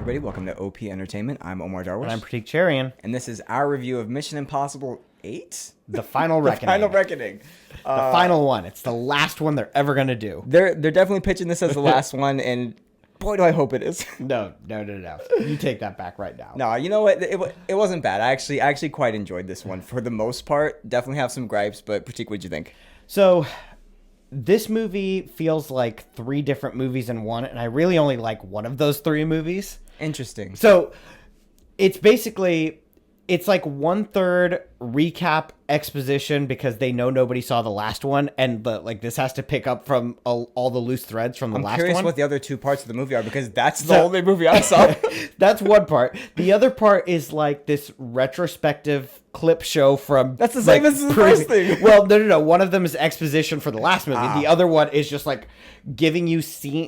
everybody. Welcome to OP Entertainment. I'm Omar Darwish. And I'm Pratik Cherian. And this is our review of Mission Impossible 8? The Final Reckoning. The Final Reckoning. The final one. It's the last one they're ever going to do. They're definitely pitching this as the last one, and boy, do I hope it is. No. You take that back right now. No, you know what? It wasn't bad. I actually quite enjoyed this one for the most part. Definitely have some gripes, but Pratik, what'd you think? So, this movie feels like 3 different movies in one, and I really only like one of those 3 movies. Interesting. So, it's basically... It's like 1/3 recap exposition because they know nobody saw the last one, and this has to pick up from all the loose threads from the last one. I'm curious what the other 2 parts of the movie are because that's the only movie I saw. That's one part. The other part is like this retrospective clip show from... That's the same as the first thing. Well, no. One of them is exposition for the last movie. The other one is just like giving you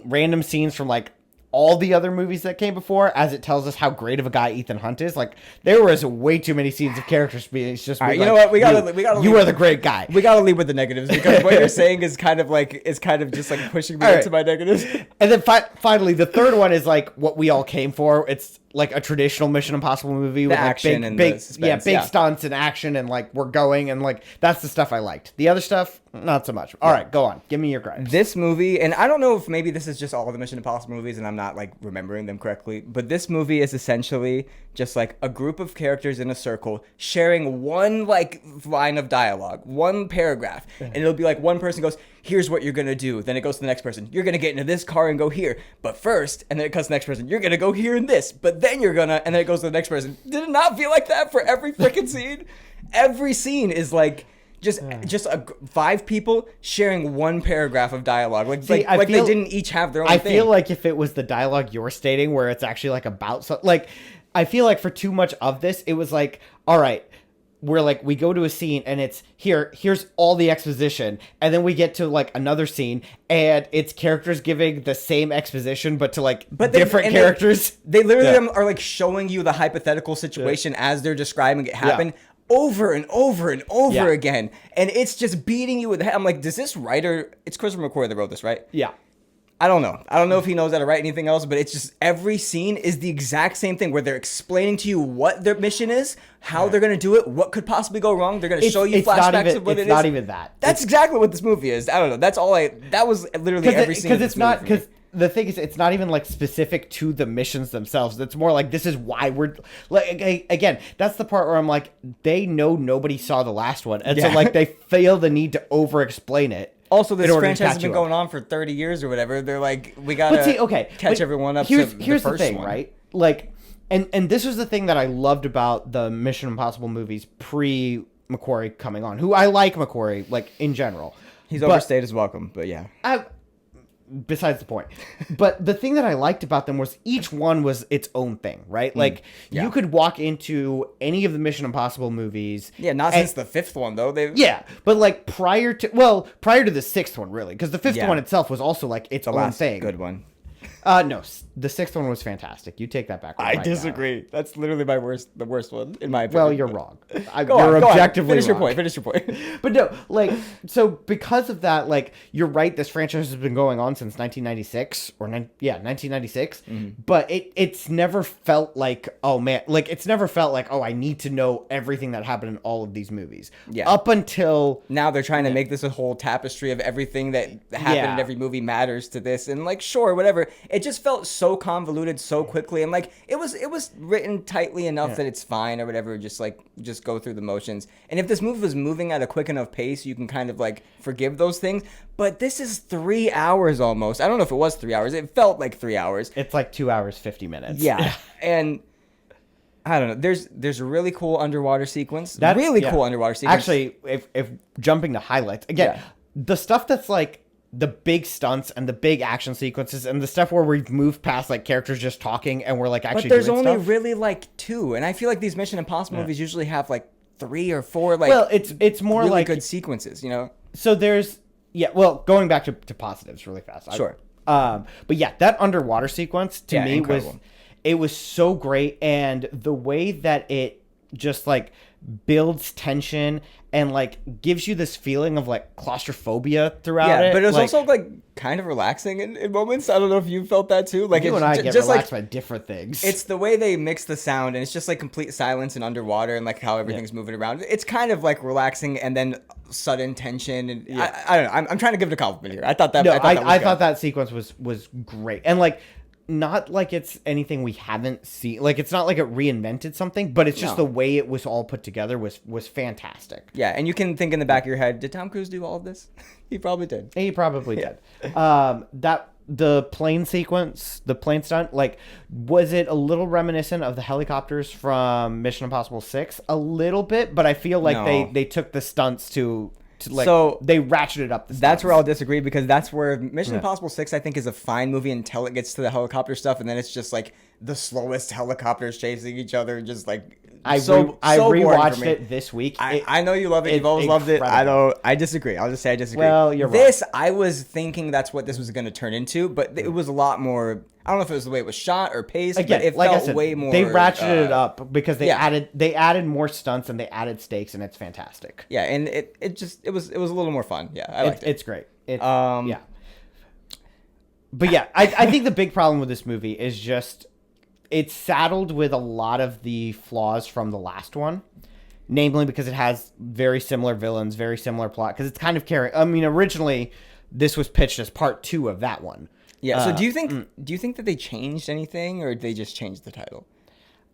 random scenes from like all the other movies that came before, as it tells us how great of a guy Ethan Hunt is. Like, there was way too many scenes of characters being... It's just... All right, you know what? We gotta you are the great guy. We gotta leave with the negatives because what you're saying is kind of just like pushing me into my negatives. And then finally, the third one is like what we all came for. It's like a traditional Mission Impossible movie with action and the suspense, big stunts and action, and like we're going, and like that's the stuff I liked. The other stuff, not so much. All right, go on. Give me your gripes. This movie, and I don't know if maybe this is just all the Mission Impossible movies and I'm not like remembering them correctly, but this movie is essentially just like a group of characters in a circle sharing one like line of dialogue, one paragraph, and it'll be like one person goes, here's what you're gonna do, then it goes to the next person, you're gonna get into this car and go here, but first, and then it comes to the next person, you're gonna go here and this, but then you're gonna, and then it goes to the next person. Did it not feel like that for every freaking scene? Every scene is like just 5 people sharing one paragraph of dialogue, they didn't each have their own thing. I feel like if it was the dialogue you're stating where it's actually like about like, I feel like for too much of this it was like, all right, we go to a scene and it's here's all the exposition, and then we get to like another scene and it's characters giving the same exposition but to like different characters. They literally are like showing you the hypothetical situation as they're describing it happen over and over and over again, and it's just beating you with the head. I'm like, does this writer? It's Christopher McQuarrie that wrote this, right? Yeah. I don't know if he knows how to write anything else, but it's just every scene is the exact same thing where they're explaining to you what their mission is, how they're going to do it, what could possibly go wrong. They're going to show you flashbacks of what it is. It's not even that. That's exactly what this movie is. I don't know. That was literally every scene. Because it's not, because the thing is, it's not even like specific to the missions themselves. It's more like, this is why we're like, again, that's the part where I'm like, they know nobody saw the last one. And so like they feel the need to over explain it. Also, this franchise has been going on for 30 years or whatever. They're like, we gotta catch everyone up. Here's the first thing, one. right? Like, and this was the thing that I loved about the Mission Impossible movies pre McQuarrie coming on. Who I like McQuarrie, like in general. He's overstayed his welcome, but yeah. Besides the point. But the thing that I liked about them was each one was its own thing, right? Like, you could walk into any of the Mission Impossible movies. Yeah, not since the 5th one, though. But like prior to the 6th one, really. Because the 5th one itself was also like its own thing. Good one. No, the 6th one was fantastic. You take that back. I disagree. That's literally the worst one, in my opinion. Well, you're wrong. You're objectively wrong. Finish your point. But no, like, so because of that, like, you're right, this franchise has been going on since 1996, 1996, but it's never felt like, oh man, like, it's never felt like, oh, I need to know everything that happened in all of these movies. Yeah. Up until... Now they're trying to make this a whole tapestry of everything that happened in every movie matters to this, and like, sure, whatever. It just felt so convoluted so quickly, and like it was written tightly enough that it's fine or whatever, just go through the motions. And if this movie was moving at a quick enough pace, you can kind of like forgive those things. But this is 3 hours almost. I don't know if it was 3 hours. It felt like 3 hours. It's like 2 hours 50 minutes. Yeah. And I don't know. There's a really cool underwater sequence. Cool underwater sequence. Actually, if jumping to highlights again, the stuff that's like the big stunts and the big action sequences and the stuff where we've moved past like characters just talking and we're like actually doing stuff. But there's only really like 2, and I feel like these Mission Impossible movies usually have like 3 or 4 like it's more really like good sequences, you know. So there's going back to positives really fast. Sure. But yeah, that underwater sequence to me incredible. was so great, and the way that it just like builds tension and like gives you this feeling of like claustrophobia throughout Yeah, it. but it was like, also like kind of relaxing in moments. I don't know if you felt that too. Like you it's and I get just relaxed like by different things. it's the way they mix the sound, and it's just like complete silence and underwater, and like how everything's moving around. It's kind of like relaxing, and then sudden tension. And I don't know. I'm trying to give it a compliment here. I thought that. No, I thought that sequence was great, and like not like it's anything we haven't seen. Like it's not like it reinvented something, but it's just No. the way it was all put together was fantastic. Yeah, and you can think in the back of your head, did Tom Cruise do all of this? He probably did. He probably did. That the plane sequence, the plane stunt, like was it a little reminiscent of the helicopters from Mission Impossible 6? A little bit, but I feel like No. they took the stunts to like So, they ratcheted up the stunts. That's where I'll disagree, because that's where Mission Impossible 6 I think is a fine movie until it gets to the helicopter stuff, and then it's just like the slowest helicopters chasing each other, just like I boring for rewatched me. it this week. I know you love it. You've always loved it. I disagree. I'll just say I disagree. Well, you're wrong. This, I was thinking that's what this was going to turn into, but it was a lot more. I don't know if it was the way it was shot or paced, Again, but it like felt I said, way more. they ratcheted it up because they yeah. added more stunts and they added stakes, and it's fantastic. Yeah, and it was a little more fun. Yeah, I liked it. It's great. Um, Yeah. But yeah, I think the big problem with this movie is just it's saddled with a lot of the flaws from the last one, namely because it has very similar villains, very similar plot. Because it's kind of carrying. I mean, originally this was pitched as part 2 of that one. Yeah. So do you think that they changed anything, or did they just change the title?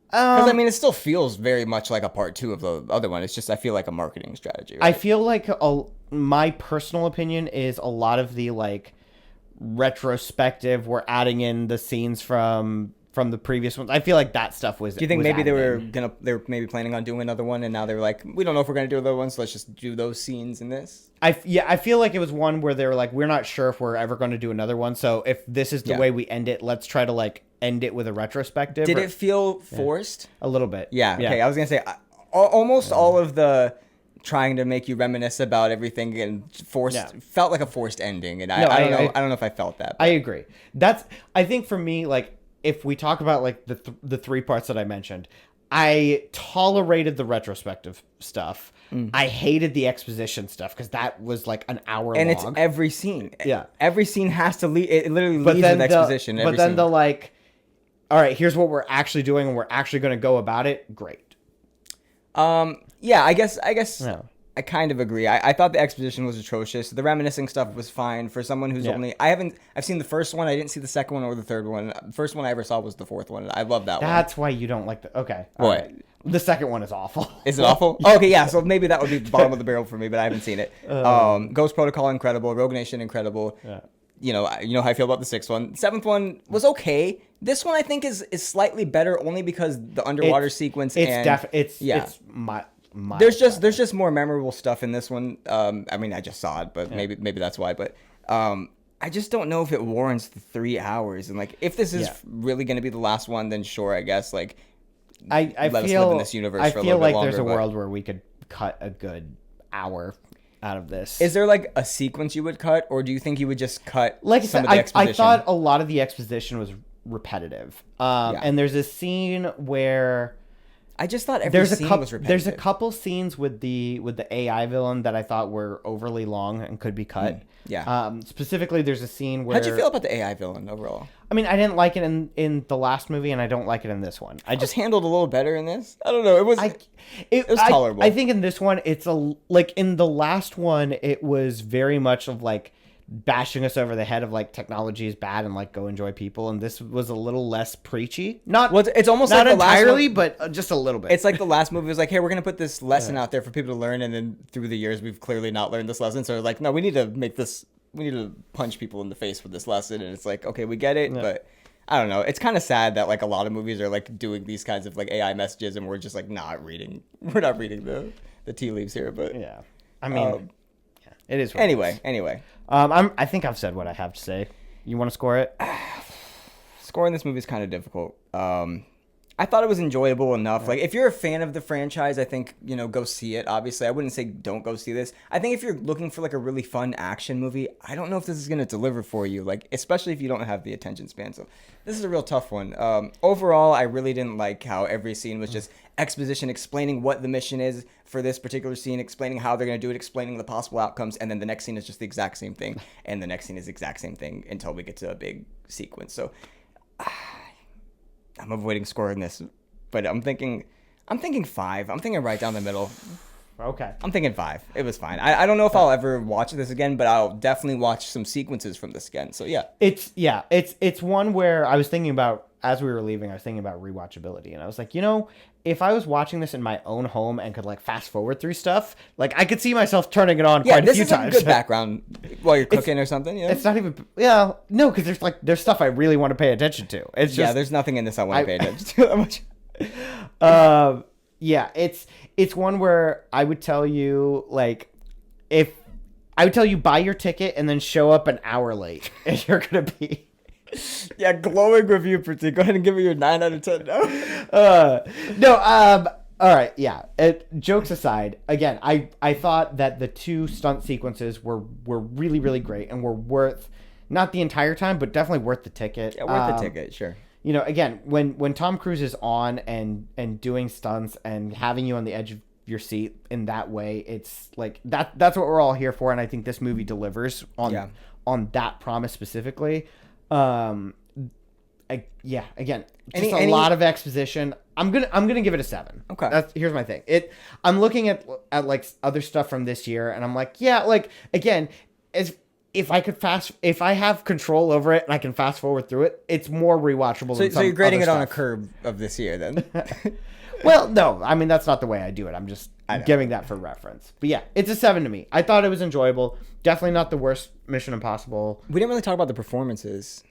Because I mean, it still feels very much like a part 2 of the other one. It's just I feel like a marketing strategy. Right? I feel like my personal opinion is a lot of the like retrospective. We're adding in the scenes from the previous ones. I feel like that stuff was. Do you think was maybe they added were in. they were maybe planning on doing another one, and now they were like, we don't know if we're gonna do another one, so let's just do those scenes in this. I feel like it was one where they were like, we're not sure if we're ever going to do another one. So if this is the way we end it, let's try to like end it with a retrospective. Did it feel forced? A little bit? Yeah. Okay. I was gonna say almost all of the trying to make you reminisce about everything and forced felt like a forced ending, and I don't know if I felt that. But. I agree. I think for me, like if we talk about like the 3 parts that I mentioned, I tolerated the retrospective stuff. I hated the exposition stuff because that was like an hour long. And it's every scene. Yeah. Every scene has to lead. It literally leads with exposition. But then the like, all right, here's what we're actually doing, and we're actually going to go about it. Great. Yeah, I guess Yeah. I kind of agree. I thought the exposition was atrocious. The reminiscing stuff was fine for someone who's I've seen the first one. I didn't see the second one or the third one. The first one I ever saw was the fourth one. I love that one. That's why you don't like the. Okay. all What? right. The second one is awful. Is it awful? Oh, okay, yeah. So maybe that would be bottom of the barrel for me, but I haven't seen it. Ghost Protocol, incredible. Rogue Nation, incredible. Yeah. You know how I feel about the 6th one. 7th one was okay. This one I think is slightly better only because the underwater sequence. It's my. There's just more memorable stuff in this one. I mean, I just saw it, but maybe that's why. But I just don't know if it warrants the 3 hours. And like, if this is really going to be the last one, then sure, I guess. Like, I let us feel live in this universe I for a feel little bit like there's a longer, but- world where we could cut a good hour out of this. Is there like a sequence you would cut, or do you think you would just cut Like I some said, of the exposition? I thought a lot of the exposition was repetitive. And there's a scene where I just thought every scene was repetitive. there's a couple scenes with the AI villain that I thought were overly long and could be cut. Yeah. Specifically, there's a scene where. How'd you feel about the AI villain overall? I mean, I didn't like it in the last movie, and I don't like it in this one. I Just just handled a little better in this. I don't know. It was. it was tolerable. I think in this one, it's like in the last one, it was very much of like bashing us over the head of like technology is bad and like go enjoy people, and this was a little less preachy. Not Well, it's almost not like the last entirely, one- but just a little bit. It's like the last movie was like, hey, we're gonna put this lesson out there for people to learn, and then through the years we've clearly not learned this lesson. So like, no, we need to make this. We need to punch people in the face with this lesson, and it's like, okay, we get it, but I don't know. It's kind of sad that like a lot of movies are like doing these kinds of like AI messages, and we're just like not reading. We're not reading the tea leaves here, but yeah. I mean, it is. What Anyway. I think I've said what I have to say. You want to score it? Scoring this movie is kind of difficult. I thought it was enjoyable enough. Like, if you're a fan of the franchise, I think, go see it. Obviously, I wouldn't say don't go see this. I think if you're looking for like a really fun action movie, I don't know if this is going to deliver for you. Like, especially if you don't have the attention span. So this is a real tough one. Overall, I really didn't like how every scene was just exposition, explaining what the mission is for this particular scene, explaining how they're going to do it, explaining the possible outcomes, and then the next scene is just the exact same thing, and the next scene is the exact same thing until we get to a big sequence. So I'm avoiding scoring this, but I'm thinking 5. I'm thinking right down the middle. Okay. I'm thinking 5. It was fine. I don't know if I'll ever watch this again, but I'll definitely watch some sequences from this again. So yeah. It's one where I was thinking about, as we were leaving, I was thinking about rewatchability, and I was like, if I was watching this in my own home and could like fast forward through stuff, like I could see myself turning it on quite a few times. Yeah, this is a good background while you're cooking or something. It's not even, no, because there's stuff I really want to pay attention to. It's just, there's nothing in this I want to pay attention to that much. It's one where I would tell you, like, if I would tell you buy your ticket and then show up an hour late, and you're gonna be. Yeah, glowing review, Pratik. Go ahead and give me your 9 out of 10 now. All right, yeah. Jokes aside, again, I thought that the 2 stunt sequences were really, really great and were worth, not the entire time, but definitely worth the ticket. Yeah, worth the ticket, sure. Again, when Tom Cruise is on and doing stunts and having you on the edge of your seat in that way, it's like that's what we're all here for, and I think this movie delivers on that promise specifically. Again, just a lot of exposition. I'm gonna give it a 7. Okay. Here's my thing. I'm looking at like other stuff from this year, and I'm like, again, if I have control over it and I can fast forward through it, it's more rewatchable. So you're grading it on a curve of this year, then? Well, no, I mean that's not the way I do it. I'm just giving that for reference. But yeah, it's a 7 to me. I thought it was enjoyable. Definitely not the worst Mission Impossible. We didn't really talk about the performances.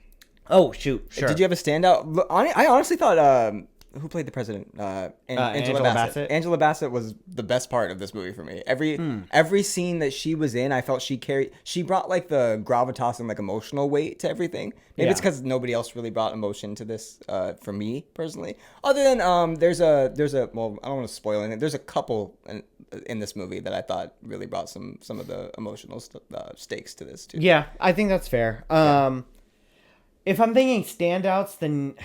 Oh shoot, sure. Did you have a standout? I honestly thought who played the president? Angela Bassett. Angela Bassett was the best part of this movie for me. Every scene that she was in, I felt she brought like the gravitas and like emotional weight to everything. Maybe it's because nobody else really brought emotion to this for me personally. Other than there's a well, I don't want to spoil anything. There's a couple in this movie that I thought really brought some of the emotional stakes to this too. Yeah, I think that's fair. If I'm thinking standouts, then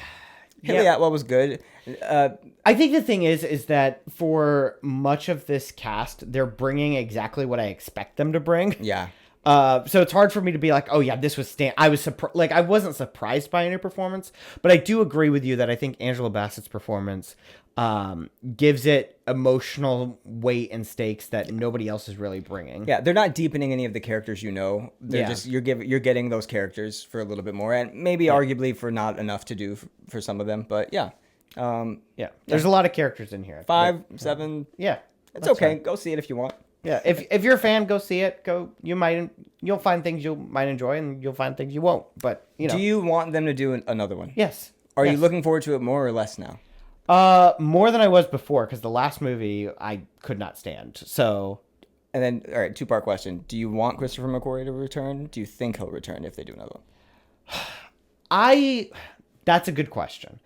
Haley Atwell was good. I think the thing is that for much of this cast, they're bringing exactly what I expect them to bring. Yeah. So it's hard for me to be like, oh yeah, this was I was I wasn't surprised by any performance, but I do agree with you that I think Angela Bassett's performance gives it emotional weight and stakes that nobody else is really bringing. Yeah, they're not deepening any of the characters, They're just you're getting those characters for a little bit more, and maybe arguably for not enough to do for some of them. But yeah, there's a lot of characters in here. 5, 7. Yeah, it's okay. Fine. Go see it if you want. Yeah, if you're a fan, go see it. You'll find things you might enjoy, and you'll find things you won't. But do you want them to do another one? Yes. Are you looking forward to it more or less now? More than I was before, because the last movie I could not stand. So, and then, all right, 2-part question: do you want Christopher McQuarrie to return? Do you think he'll return if they do another one? That's a good question.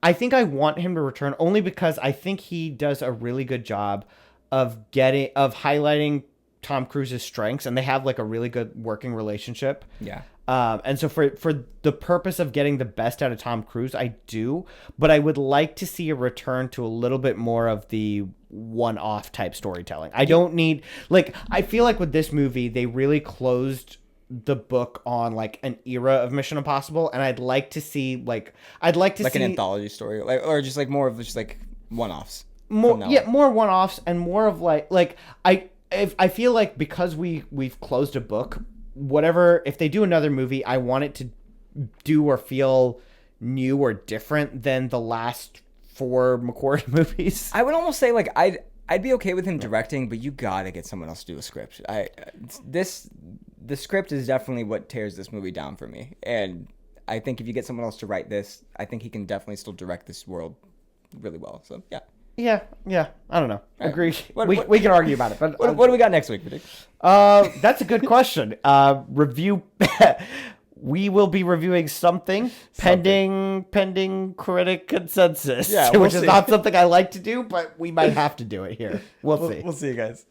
I think I want him to return only because I think he does a really good job of highlighting Tom Cruise's strengths, and they have like a really good working relationship. Yeah. And so for the purpose of getting the best out of Tom Cruise, I do, but I would like to see a return to a little bit more of the one-off type storytelling. I don't need, I feel like with this movie, they really closed the book on like an era of Mission Impossible, and I'd like to see like an anthology story, or just like more of just like one-offs. More one-offs and more of I feel like because we've closed a book, whatever, if they do another movie, I want it to do or feel new or different than the last 4 McQuarrie movies. I would almost say I'd be okay with him directing, but you gotta get someone else to do a script. The script is definitely what tears this movie down for me, and I think if you get someone else to write this, I think he can definitely still direct this world really well. So yeah. Yeah. I don't know. Agree. We can argue about it, but what do we got next week, Pratik? That's a good question. Review. we will be reviewing something pending critic consensus. Yeah, we'll which is see. not something I like to do, but we might have to do it here. We'll see. We'll see you guys.